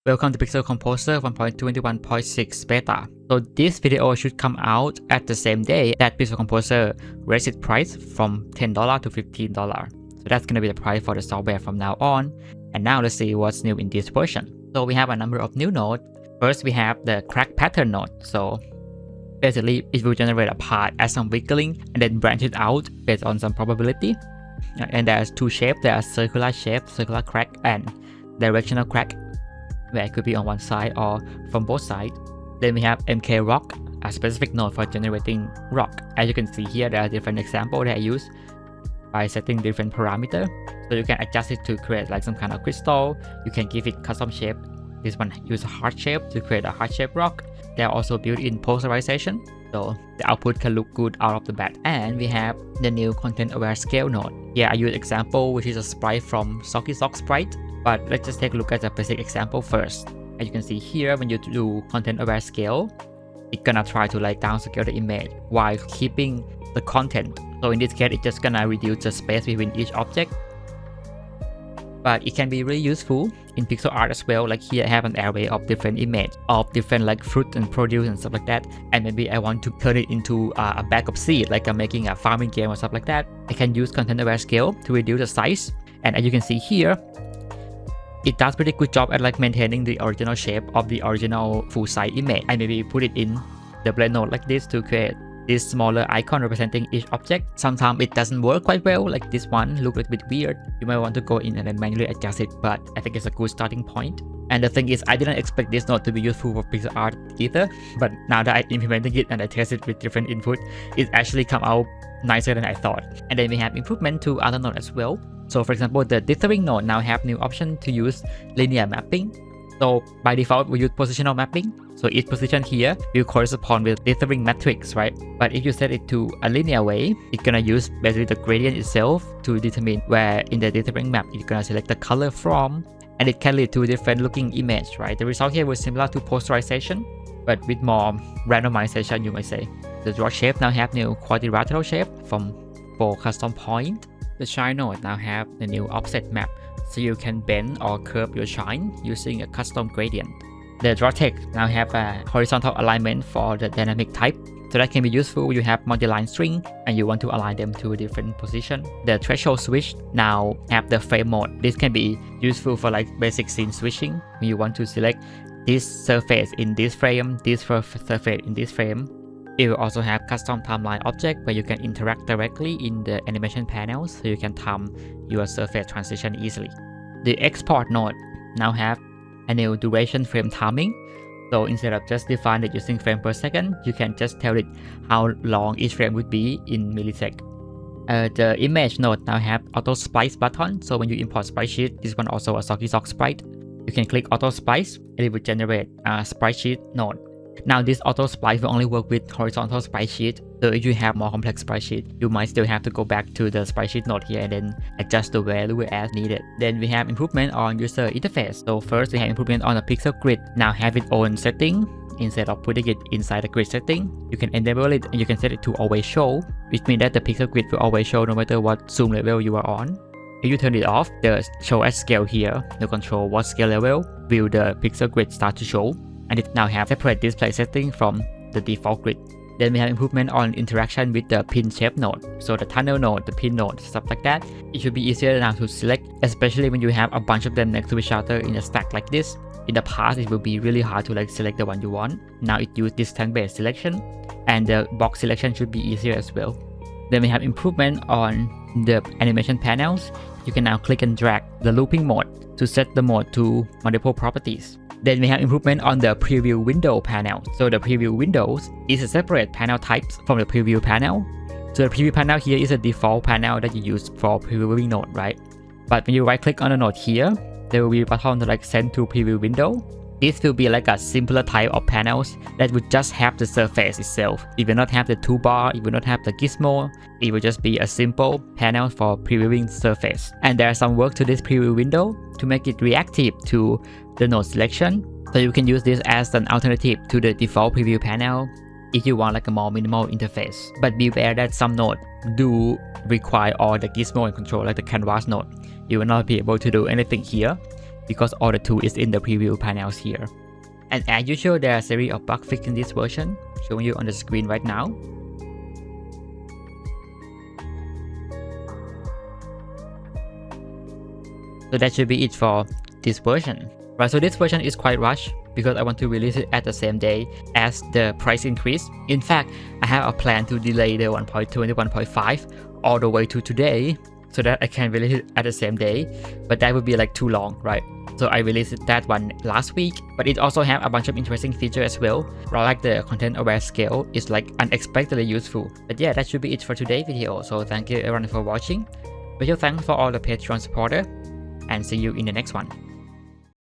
Welcome to Pixel Composer 1.21.6 beta. So this video should come out at the same day that Pixel Composer raised its price from $10 to $15. So that's going to be the price for the software from now on. And now let's see what's new in this version. So we have a number of new nodes. First we have the crack pattern node. So basically it will generate a path as some wiggling and then branch it out based on some probability. And there's two shapes. There are circular shape, circular crack, and directional crack, where it could be on one side or from both sides. Then we have MK rock, a specific node for generating rock. As you can see here, there are different examples that I use by setting different parameters. So you can adjust it to create like some kind of crystal. You can give it custom shape. This one use a heart shape to create a heart shape rock. They are also built-in polarization, so the output can look good out of the bat. And we have the new content aware scale node. Here I use example which is a sprite from Socky Sock Sprite. But let's just take a look at the basic example first. As you can see here, when you do content aware scale, it's gonna try to like downscale the image while keeping the content. So in this case, it's just gonna reduce the space between each object. But it can be really useful in pixel art as well. Like here I have an array of different images of different like fruit and produce and stuff like that. And maybe I want to turn it into a bag of seed, like I'm making a farming game or stuff like that. I can use content aware scale to reduce the size. And as you can see here, it does pretty good job at like maintaining the original shape of the original full-size image. I maybe put it in the blend node like this to create this smaller icon representing each object. Sometimes it doesn't work quite well, like this one look a bit weird. You might want to go in and then manually adjust it, but I think it's a good starting point. And the thing is, I didn't expect this node to be useful for pixel art either, but now that I'm implementing it and I test it with different input, it actually come out nicer than I thought. And then we have improvement to other nodes as well. So for example, the dithering node now have new option to use linear mapping. So by default, we use positional mapping. So each position here will correspond with dithering matrix, right? But if you set it to a linear way, it's gonna use basically the gradient itself to determine where in the dithering map it's gonna select the color from, and it can lead to different looking image, right? The result here was similar to posterization, but with more randomization, you might say. The draw shape now have new quadrilateral shape from 4 custom point. The shine node now have the new offset map, so you can bend or curve your shine using a custom gradient. The draw text now have a horizontal alignment for the dynamic type, so that can be useful when you have multi-line string and you want to align them to a different position. The threshold switch now have the frame mode. This can be useful for like basic scene switching when you want to select this surface in this frame, this surface in this frame. It will also have custom timeline object where you can interact directly in the animation panels, so you can time your surface transition easily. The export node now have a new duration frame timing. So instead of just define it using frame per second, you can just tell it how long each frame would be in millisecond. The image node now have auto splice button. So when you import sprite sheet, this one also a Socky Sock Sprite, you can click auto splice and it will generate a sprite sheet node. Now this auto splice will only work with horizontal sprite sheet, so if you have more complex sprite sheet, you might still have to go back to the sprite sheet node here and then adjust the value as needed. Then we have improvement on user interface. So first we have improvement on the pixel grid. Now have its own setting. Instead of putting it inside the grid setting, you can enable it and you can set it to always show, which means that the pixel grid will always show no matter what zoom level you are on. If you turn it off, the show as scale here to control what scale level will the pixel grid start to show. And it now have separate display setting from the default grid. Then we have improvement on interaction with the pin shape node. So the tunnel node, the pin node, stuff like that. It should be easier now to select, especially when you have a bunch of them next to each other in a stack like this. In the past, it will be really hard to like select the one you want. Now it uses distance-based selection, and the box selection should be easier as well. Then we have improvement on the animation panels. You can now click and drag the looping mode to set the mode to multiple properties. Then we have improvement on the preview window panel. So the preview windows is a separate panel types from the preview panel. So the preview panel here is a default panel that you use for previewing node, right? But when you right click on the node here, there will be a button to like send to preview window. This will be like a simpler type of panels that would just have the surface itself. It will not have the toolbar, it will not have the gizmo. It will just be a simple panel for previewing surface. And there is some work to this preview window to make it reactive to the node selection. So you can use this as an alternative to the default preview panel if you want like a more minimal interface. But beware that some nodes do require all the gizmo and control, like the canvas node. You will not be able to do anything here. because all the tool is in the preview panels here. And as usual, there are a series of bug fixes in this version, showing you on the screen right now. So that should be it for this version. Right, so this version is quite rushed because I want to release it at the same day as the price increase. In fact, I have a plan to delay the 1.2 and the 1.5 all the way to today so that I can release it at the same day, but that would be like too long, right? So I released that one last week, but it also have a bunch of interesting features as well. Like the content aware scale is like unexpectedly useful. But yeah, that should be it for today's video. So thank you everyone for watching. Special thanks for all the Patreon supporters, and see you in the next one.